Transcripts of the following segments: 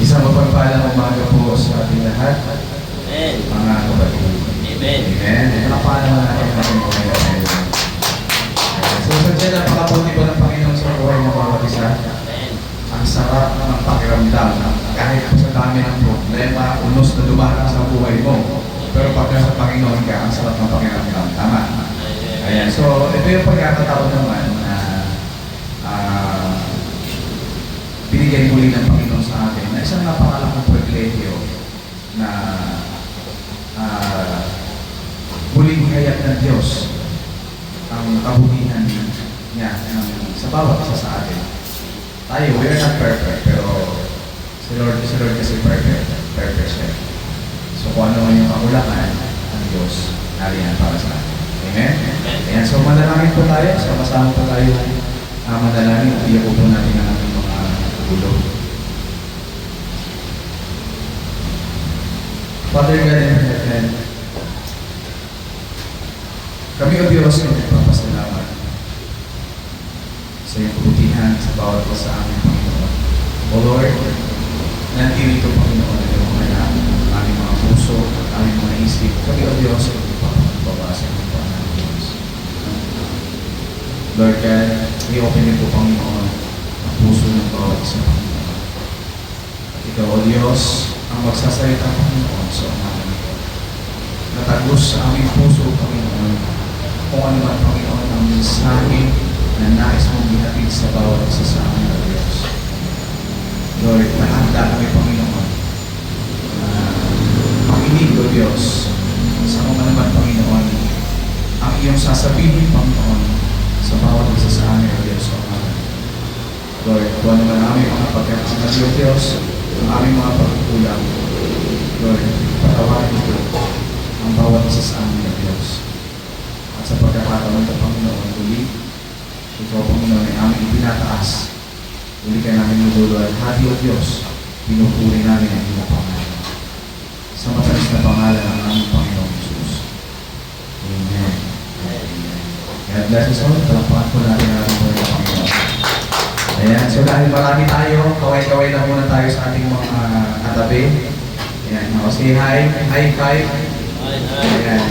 Isang mapagpalang umaga po sa ating lahat, Amen. mga kapatid. Amen. Amen. Nakapala natin ang ating buhay na tayo. So, sadya napakabuti po ng Panginoon sa buhay ng bawat isa. Amen. Ang sarap ng pakiramdam. Kahit po sa dami ng problema, unos na dumaan sa buhay mo. Pero pag nasa Panginoon ka, ang sarap ng pakiramdam. Tama? Ayan. So, ito yung pagkakataon naman na binigay muli ng Panginoon sa atin na isang napakalakang pribilehiyo na muling hayat ng Diyos ang kabutihan niya sa bawat isa sa atin. Tayo, we are not perfect, pero si Lord kasi perfect siya. So kung ano man yung kakulangan, ang Diyos nariyan para sa atin. Amen? Ayan, so manalangin po tayo, sama-sama po tayo manalangin at iyak po natin ang ating mga ulo. Father God in heaven, kami o Diyos ay nagpapasalamat sa iyong kabutihan sa bawat isa sa aming Panginoon. O Lord, nandito Panginoon ang iyong mga aming mga puso at aming mga isip. Kami o Diyos ay nagpapabasa ng Panginoon Diyos. Lord God, i-open niyo po Panginoon ang puso ng bawat isa Panginoon. At ikaw o Diyos ang magsasalita Panginoon sa umaga nito. Natagos sa aming puso Panginoon kung ano man Panginoon ang mensahe na nais mong ihatid sa bawat isa sa amin o Diyos. Lord, nahanda kami Panginoon na makinig o Diyos sa kung ano man Panginoon ang iyong sasabihin Panginoon sa bawat isa sa amin o Diyos sa umaga. Lord, kung ano man ang aming mga pagkakamali o Diyos, ang aming mga pagkukulang, Lord, patawarin ito ang bawat isa sa amin o Diyos. At sa pagkakataon ito, Panginoon, uli, ikaw, Panginoon, ay aming ipinataas. Uli ka namin niluluan. Hati o Diyos, pinupuri namin ang iyong pangalan. Sa matalis na pangalan ng aming Panginoon Jesus. Amen. Amen. God bless us all. Talampakan po natin ang ating buhay ng Panginoon. Ayan. So dahil marami tayo, kaway-kaway lang muna tayo sa ating mga katabi. Ayan. Now, say hi. High five. Ayan.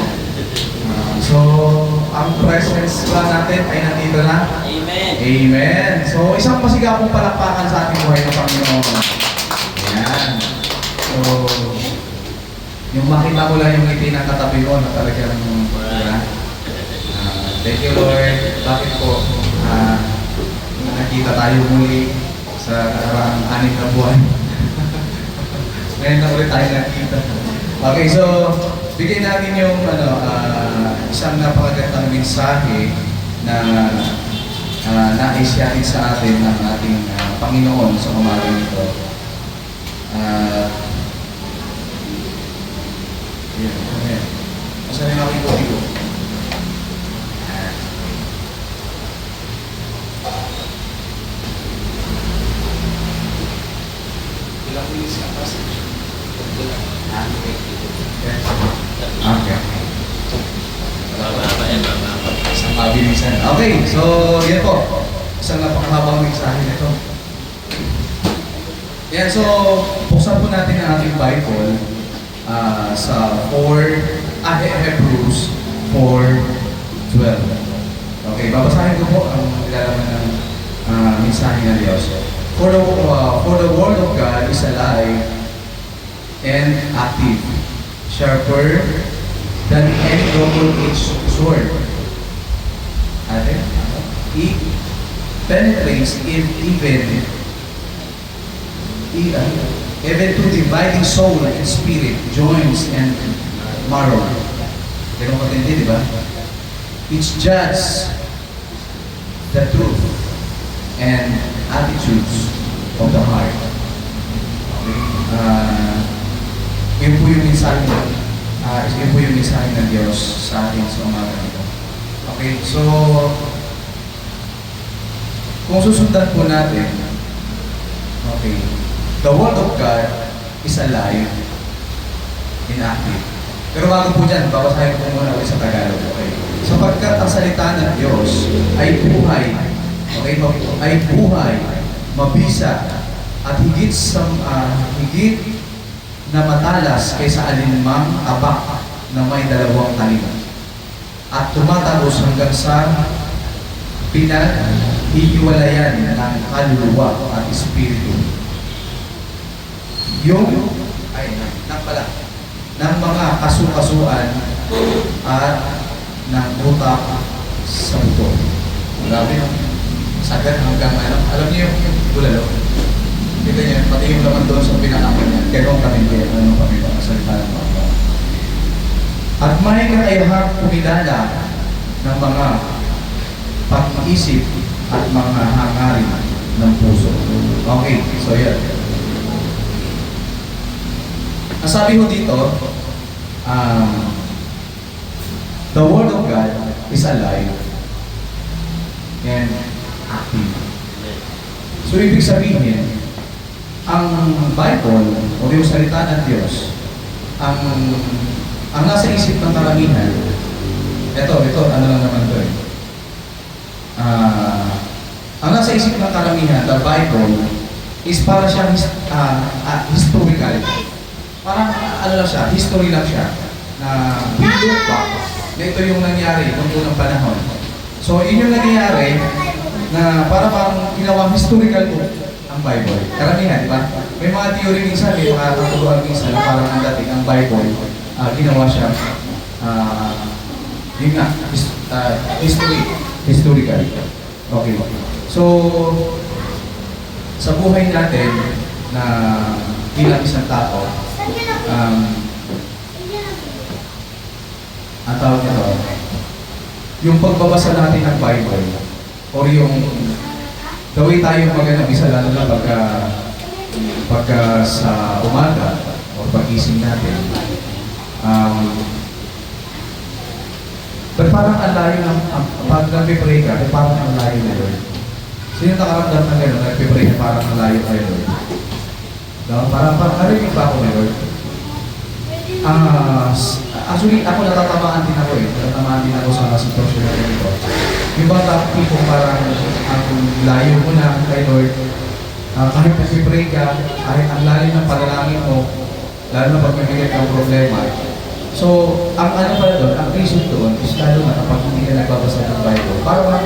So, ang presence ba natin ay nandito na? Amen. Amen. So, isang masigapong palakpakan sa ating buhay ng Panginoon. Ayan. So, yung makita mo lang yung ngiti ng katabi mo na talagang thank you Lord. Bakit po nakita tayo muli sa nakaraang 6 na buwan. Ngayon na ulit tayo nakita. Okay, so bigay natin yung isang napakagandang mensahe na nais-yatin sa atin ng ating Panginoon sa umaga nito. Ayan. Masan yung aking kodigo? Ilang minutes ang passage? Okay. Isang mabilisan. Okay, so yan po. Isang napakahabang mensahe nito. Yan, so buksan po natin ang ating Bible sa Hebrews 4:12. Okay, babasahin ko po ang nilalaman ng mensahe ng Diyos. For the word of God is alive and active, sharper than any double-edged sword. It penetrates even to dividing soul and spirit, joints and marrow. Ganun katindi, di ba? It judges the truth and attitudes of the heart. Yun po yung mensahe ng Diyos sa ating sa umaga nito. Okay, so kung susundan po natin, okay, the Word of God is alive and active. Pero bago po dyan, babasahin ko muna ulit sa Tagalog. Okay? Sapagkat ang salita ng Diyos ay buhay, okay, ay buhay, mabisa, at higit na matalas kaysa alinmang tabak na may dalawang talim, at tumatagos hanggang sa pinaghihiwalayan ng kaluluwa at espiritu. Ng mga kasukasuan at ng utak sa buto. Grabe yung sagad hanggang alam niyo yung bulalo. Kita niyo, pati yung laman doon sa pinakaman niya. Ganun kami din, kami ba, kasalita ng mga. At may kakayahang kumilala ng mga pag-iisip at mga hangarin ng puso. Okay, so yan. Ang sabi ko dito, the Word of God is alive and active. So, ibig sabihin, ang Bible, o yung salita ng Diyos, ang nasa isip ng karamihan, ito, ano lang naman ito eh. Ang nasa isip ng karamihan, the Bible, is para siyang historical. Parang ano lang siya, history lang siya, na we-look back, na ito yung nangyari noong unang panahon. So, yun yung nangyayari, na parang ginawang historical book ang Bible. Karamihan, di ba? May mga theory minsan, may mga katuluan minsan, na parang ang dating ang Bible, ginawa siya, yun nga, historical. Okay. So, sa buhay natin, na bilang isang tao, ang tawag nito, yung pagbabasa natin ng Bible, or yung the way tayo mag-anabisa, lalo na pagka sa umaga, o pag-ising natin, but parang ang layo ng, pag nag-pray ka, parang ang layo na Lord. Sino nakaramdam na gano'n, nag-pray na parang ang layo kayo Lord? Parang narinig ba ako na Lord? Actually, ako natatamaan din ako eh. Natatamaan din ako sa sitwasyon na ito. Yung bang tipong parang ang layo mo na kay Lord, kahit nag-pray ka, kahit ang lalim ng panalangin mo, lalo na pag may kang problema. So, ang ano pala doon, ang reason doon is lalo na kapag hindi ka nagbabasa ng Bible. Parang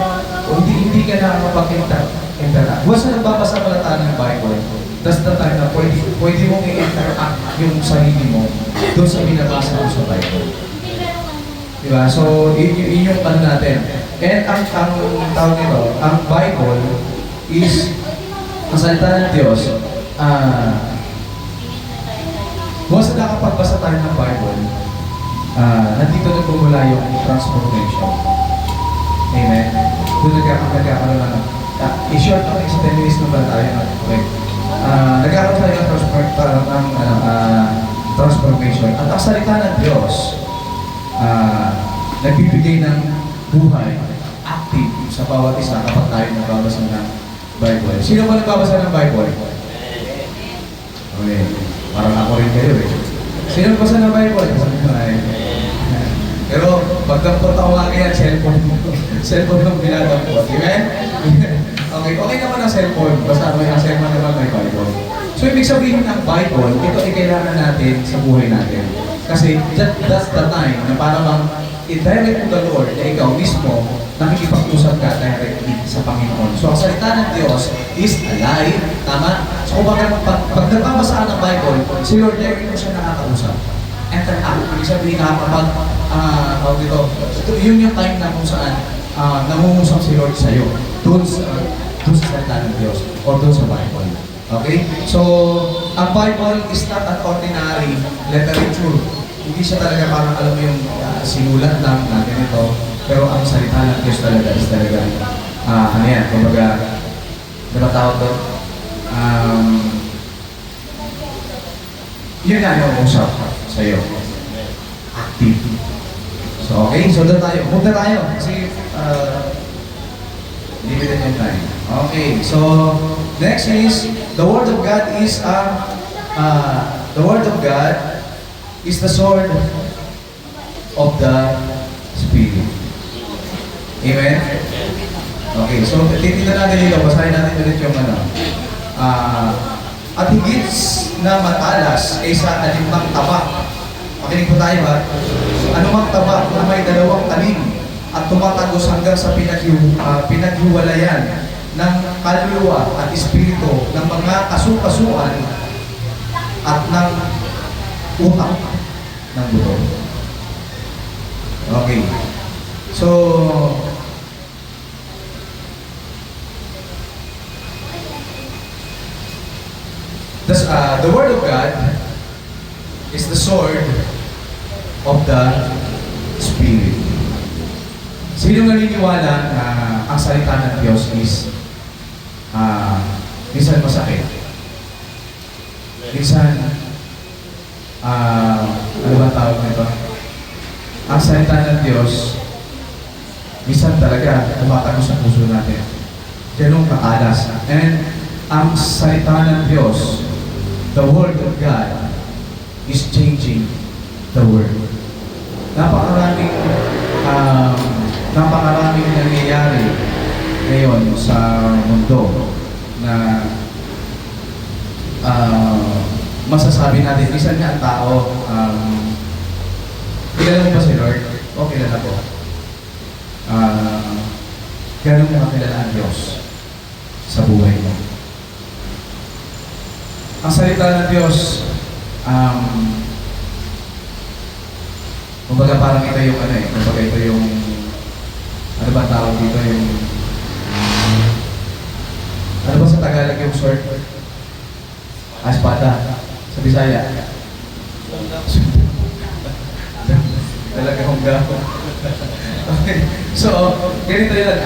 hindi ka na makapag-interact. Once na nagbabasa pala tayo ng Bible, that's the time na pwede mong i-interact yung sarili mo doon sa binabasa mo sa Bible. Diba? So, yun yung ano natin. And ang tawag nito, ang Bible is ang salita ng Diyos. Once na nakapagbasa tayo ng Bible, nandito nagmumula yung transformation. Amen? Doon nagkakaroon na i-short lang, isa 10 minutes naman tayo. Okay. Nagkakaroon tayo ng transformation. At ang salita ng Diyos, nagbibigay ng buhay, active sa bawat isa kapag tayo nagbabasa ng Bible. Sino ba nagbabasa ng Bible? Okay. Parang ako rin kayo eh. Sino nagbabasa ng Bible? Pero pagdampot ako nga kaya, cellphone ng binadampot. Amen? Okay naman ang cellphone. Basta may cellphone naman may Bible. So, ibig sabihin ng Bible, ito ay kailangan natin sa buhay natin. Kasi that's the time na parang i-direct mo the Lord na ikaw mismo nakikipag-usap ka directly sa Panginoon. So, ang salita ng Diyos is alive. Tama? So, pag nagbabasa ng Bible, si Lord directly mo siya nakakausap. Interact. Ibig sabihin nakakapag, yun yung time na kung saan nangungusap si Lord sa'yo. Doon sa salita ng Diyos o doon sa Bible. Okay? So, ang Bible is not an ordinary literature. Hindi siya talaga parang alam mo yung sinulat lang na ganito. Pero ang salita ng Diyos talaga is talaga, ano yan, kumbaga, diba tawag doon? Yun nga yung usap sa'yo. Active. So, okay. So, doon tayo. Move na tayo. Kasi, limited yung time. Okay. So, next is, the Word of God is the sword of the Spirit. Amen? Okay. So, titignan natin dito. Basahin natin ulit yung ano. at higit na matalas kaysa anumang tabak. Makinig po tayo ha. Anumang tabak na may dalawang talim at tumatagos hanggang sa pinaghiwalayan ng kaluluwa at espiritu ng mga kasukasuan at ng utak ng buto. Okay. So, the Word of God is the sword of the Spirit. Sino naniniwala na ang salita ng Diyos is minsan masakit? Minsan, ano ba tawag nito? Ang salita ng Diyos, minsan talaga tumatagos sa puso natin. Ganun katalas. And ang salita ng Diyos, the Word of God, is changing the world. Napakaraming nangyayari ngayon sa mundo na masasabi natin, minsan nga ang tao, kilala mo ba si Lord? O kilala ko. Ganun mo kakilala ang Diyos sa buhay mo. Ang salita ng Diyos, kumbaga parang ito yung kumbaga ito yung, ano ba tawag dito, yung, ano ba sa Tagalog yung sword? Espada. Sa Bisaya. Talaga akong gapo. Okay. So, ganito yan,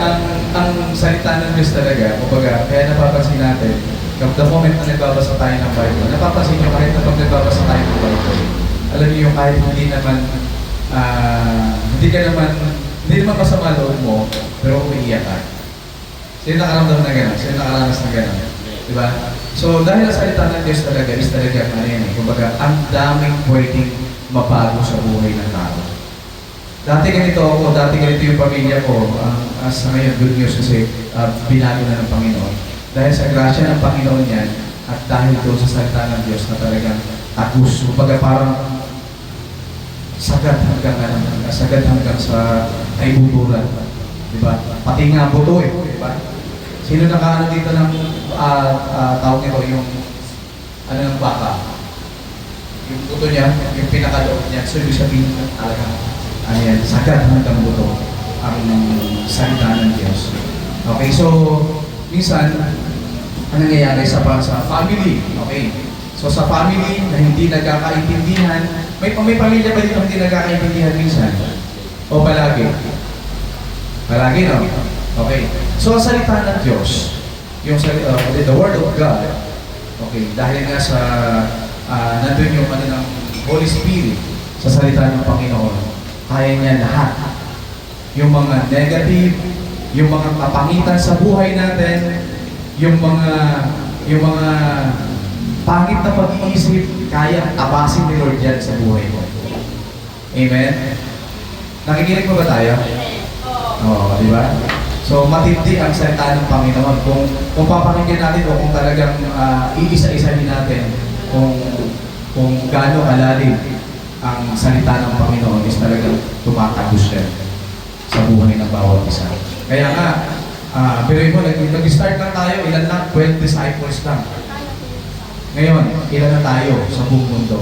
ang salita ng Diyos talaga, kumbaga, kaya napapansin natin, the moment na nagbabasa tayo ng Bible, napapansin nyo kahit na pag nagbabasa tayo ng Bible, alam niyo yung kahit hindi naman masama loob mo, pero umiiyak ka. Sino nakaramdam na gano'n? Sino nakaranas na gano'n? Diba? So, dahil ang salita ng Diyos talaga is talaga, kumbaga, ang daming pwedeng mabago sa buhay ng tao. Dati ganito yung pamilya ko, sa ngayon, good news kasi binago na ng Panginoon. Dahil sa grasya ng Panginoon yan, at dahil doon sa salita ng Diyos na talagang tagus, kumbaga parang sagad hanggang sa naibuburan. Diba? Pati nga buto diba? Sino nakaano dito ng tawag nito yung ano ng baka? Yung buto niya, yung pinakadoob niya. So, ibig sabihin talaga, sagad hanggang buto ang salita ng Diyos. Okay, so, minsan, ang nangyayari sa family, okay? So, sa family na hindi nagkakaintindihan, may pamilya ba dito hindi nagkakaintindihan minsan? O palagi? Palagi, no? Okay. So, ang salita ng Diyos, yung the Word of God, okay, dahil nga sa nandun yung ng Holy Spirit sa salita ng Panginoon, kaya niya lahat. Yung mga negative, yung mga kapangitan sa buhay natin, yung mga pangit na pag-iisip, kaya tabasin ni Lord yan sa buhay mo. Amen? Nakikinig mo ba tayo? Oo, di ba? So, matindi ang salita ng Panginoon. Kung papakinggan natin o kung talagang iisa-isahin natin kung gaano kalalim ang salita ng Panginoon is talagang tumatagos yan sa buhay ng bawat isa. Kaya nga, pero mo, nag-start lang tayo, ilan lang? 12 disciples lang. Ngayon, ilan na tayo sa buong mundo?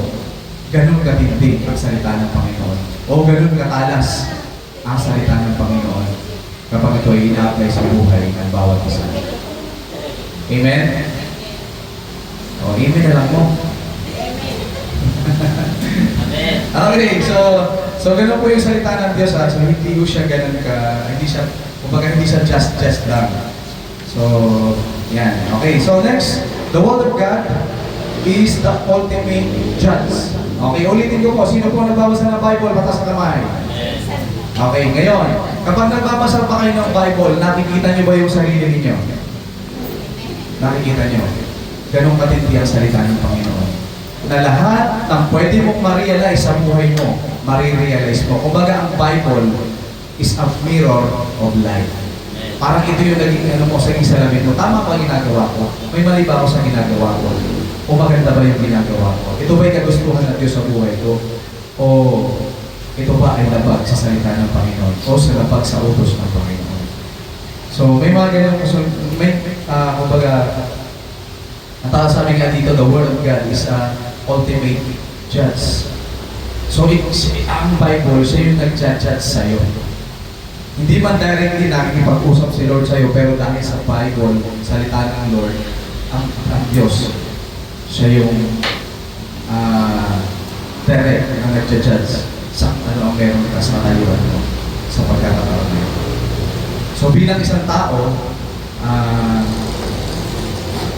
Ganun katindi ang salita ng Panginoon. O ganun katalas ang salita ng Panginoon kapag ito ay ina-apply sa buhay ng bawat isa. Amen? O, amen na lang mo. Amen. Okay, so ganun po yung salita ng Diyos ha. So hindi ko siya ganun kumbaga hindi siya just lang. So, yan. Okay, so next, the Word of God is the ultimate judge. Okay, ulitin ko po. Sino po nagbabasa ng Bible? Patas na kamay. Okay, ngayon, kapag nagbabasa pa kayo ng Bible, nakikita niyo ba yung sarili ninyo? Nakikita niyo. Ganong katindi ang salita ng Panginoon. Na lahat ng pwede mong ma-realize sa buhay mo, ma-realize mo. Kumbaga, ang Bible is a mirror of life. Parang ito yung naging sa salamin mo. Tama ba ginagawa ko? May mali ba ako sa ginagawa ko? O maganda ba yung ginagawa ko? Ito ba yung kagustuhan ng Diyos sa buhay ko? O ito ba ay labag sa salita ng Panginoon? O sa labag sa utos ng Panginoon? So, may mga ganyan kumbaga, ang sabi nga dito, the Word of God is a ultimate judge. So, ang Bible, siya yung nag-judge sa'yo. Hindi man directly nakikipag-usap si Lord sa'yo, pero dahil sa Bible, salita ng Lord, ang Diyos, siya yung direct na nag-judge sa ano ang meron ka sa kayuan mo sa pagkakataon mo. So bilang isang tao,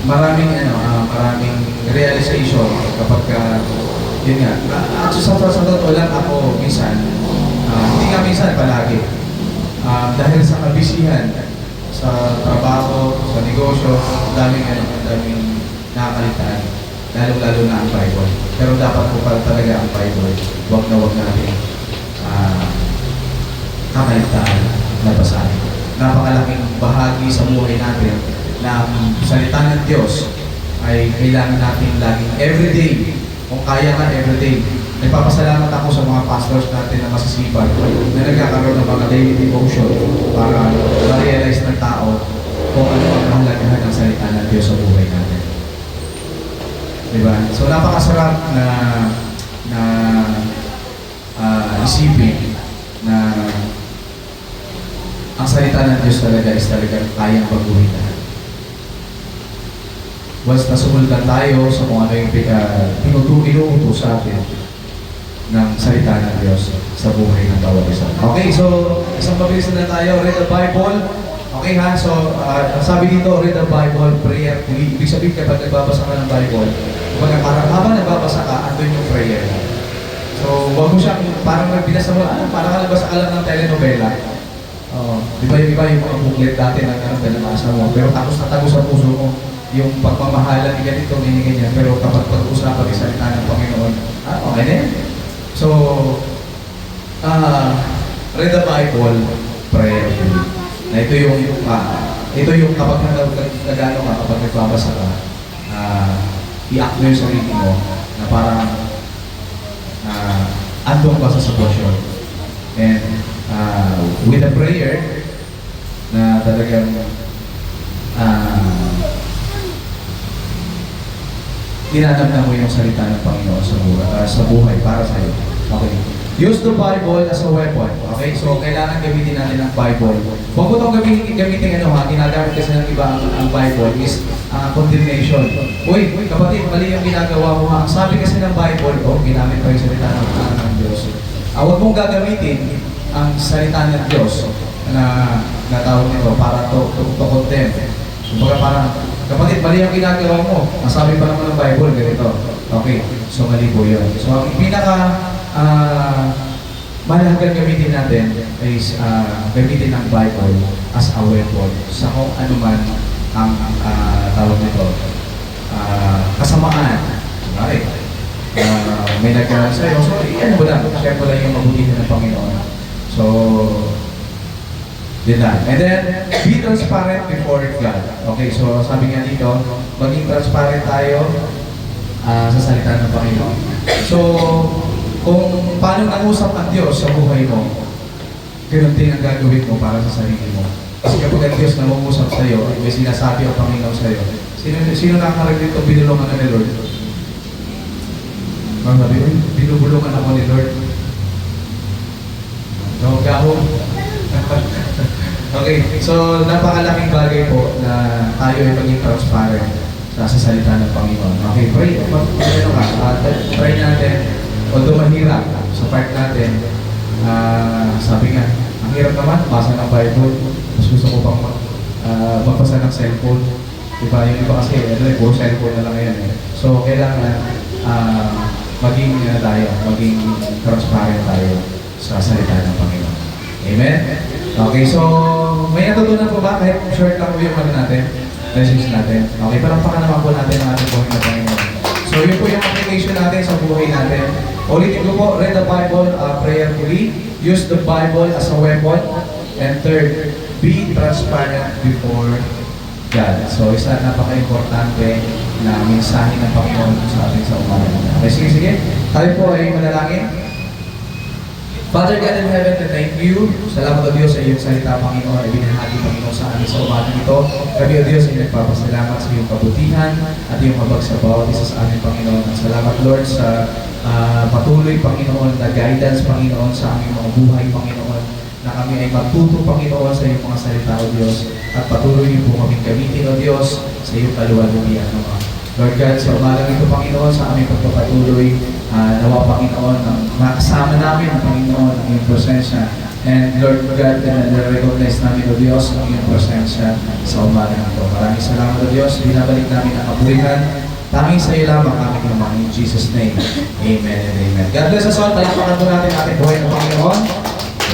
maraming realization kapag yun nga. Sa totoo lang ako minsan, hindi nga minsan palagi. Dahil sa kabisihan, sa trabaho, sa negosyo, daming nakakalitaan. Lalo-lalo na ang Bible. Pero dapat po pala talaga ang Bible. Huwag natin kakalitaan na basahin. Napakalaking bahagi sa buhay natin na ang salita ng Diyos ay kailangan natin laging everyday. Kung kaya ka everyday. Nagpapasalamat ako sa mga pastors natin na masisipag na nagkakaroon ng mga daily devotion para ma-realize ng tao kung ano ang kahalagahan ng salita ng Diyos sa buhay natin. Diba? So napakasarap na isipin na ang salita ng Diyos talaga is talaga kayang baguhin lahat. Once nasumunod tayo sa kung ano yung inuuto sa atin ng salita ng Diyos sa buhay ng bawat isa. Okay, so isang mabilis na tayo. Read the Bible. Okay ha, so sabi dito, read the Bible, prayer. Ibig sabihin kapag nagbabasa ka ng Bible, parang habang nagbabasa ka, andun yung prayer. So, wag mo siyang, parang nagbinasa mo, parang nagbasa ka lang ng telenovela. Di ba yung iba yung mga booklet dati na binabasa mo, pero takos na takos sa puso mo, yung pagmamahalan ni ganito, ganyan. Pero kapag pag-usapan yung salita ng Panginoon, okay na yan. So, read the Bible, prayer. Na ito yung kapag nagano ka, kapag nagbabasa ka, i-act mo yung sarili mo na parang andong ka sa sitwasyon. And with a prayer na talagang dinadamdam mo yung salita ng Panginoon sa buhay para sa iyo. Okay. Use the Bible as a weapon. Okay? So, kailangan gamitin natin ang Bible. Huwag mo itong gamitin ginagamit kasi ng iba ang Bible is condemnation. Uy, kapatid, mali yung ginagawa mo ha. Ang sabi kasi ng Bible, ginamit pa yung salita ng Diyos. Huwag mong gagamitin ang salita ng Diyos na tawag nito para to condemn. Kumbaga parang, kapatid, mali yung ginagawa mo. Ang sabi pa naman ng Bible, ganito. Okay, so mali po yun. So, ang mahalagang gamitin natin is gamitin ang Bible as a weapon sa kung ano man ang tawag nito kasamaan. Okay. May nagkaroon sa'yo. So, yan mo lang. Share mo lang yung mabuti ng Panginoon. So, yun lang. And then, be transparent before God. Okay, so sabi nga dito, maging transparent tayo sa salita ng Panginoon. So, kung paano nangusap ang Diyos sa buhay mo, ganoon din ang gagawin mo para sa sarili mo. Kasi kapag ang Diyos nangungusap sa iyo, may sinasabi ang Panginoon sa iyo, sino nakakarinig ito binulungan na ni Lord? Sabi, binubulungan ako ni Lord. No, gahong. Okay, so napakalaking bagay po na tayo ay maging transparent sa salita ng Panginoon. Okay, pray. Pray natin. Although mahirap sa part natin, sabi nga, ang hirap naman, basa ng Bible. Mas gusto ko pang magbasa ng cellphone. Diba? Yung iba kasi, puro cellphone na lang yan. So, kailangan maging transparent tayo sa salita ng Panginoon. Amen? Okay, so, may natutunan po ba? Kahit short lang po yung natin, message natin. Okay, palampakan naman po natin ang ating buhay na Panginoon. So, yun po yung application natin sa buhay natin. Ulitin ko po, read the Bible prayerfully, use the Bible as a weapon, and third, be transparent before God. So, isa napaka-importante na mensahe ng Panginoon sa atin sa umaga. Okay, sige. Tayo po ay manalangin. Father God in heaven, we thank you. Salamat o Diyos sa iyong salita, Panginoon, ay binahagi, Panginoon, sa amin sa umaga ito. Kami o Diyos ay nagpapasalamat sa iyong kabutihan at iyong habag sa bawat isa sa amin, Panginoon. At salamat, Lord, sa patuloy, Panginoon, na guidance, Panginoon, sa aming mga buhay, Panginoon, na kami ay matuto, Panginoon, sa iyong mga salita, o Diyos, at patuloy niyo po kaming gamitin, o Diyos, sa iyong kaluwalhatian, Lord God, sa umagang ito, Panginoon, sa aming pagpapatuloy, nawa, Panginoon, makasama namin, Panginoon, ang iyong presensya. And Lord God, na-recognize namin, O Diyos, ang iyong presensya sa umagang ito. Maraming salamat, O Diyos. Binabalik namin ang kabuhian. Tanging sa iyo lamang aming naman. In Jesus' name, Amen and Amen. God bless us all. Palakpakan po natin ating buhay ng Panginoon.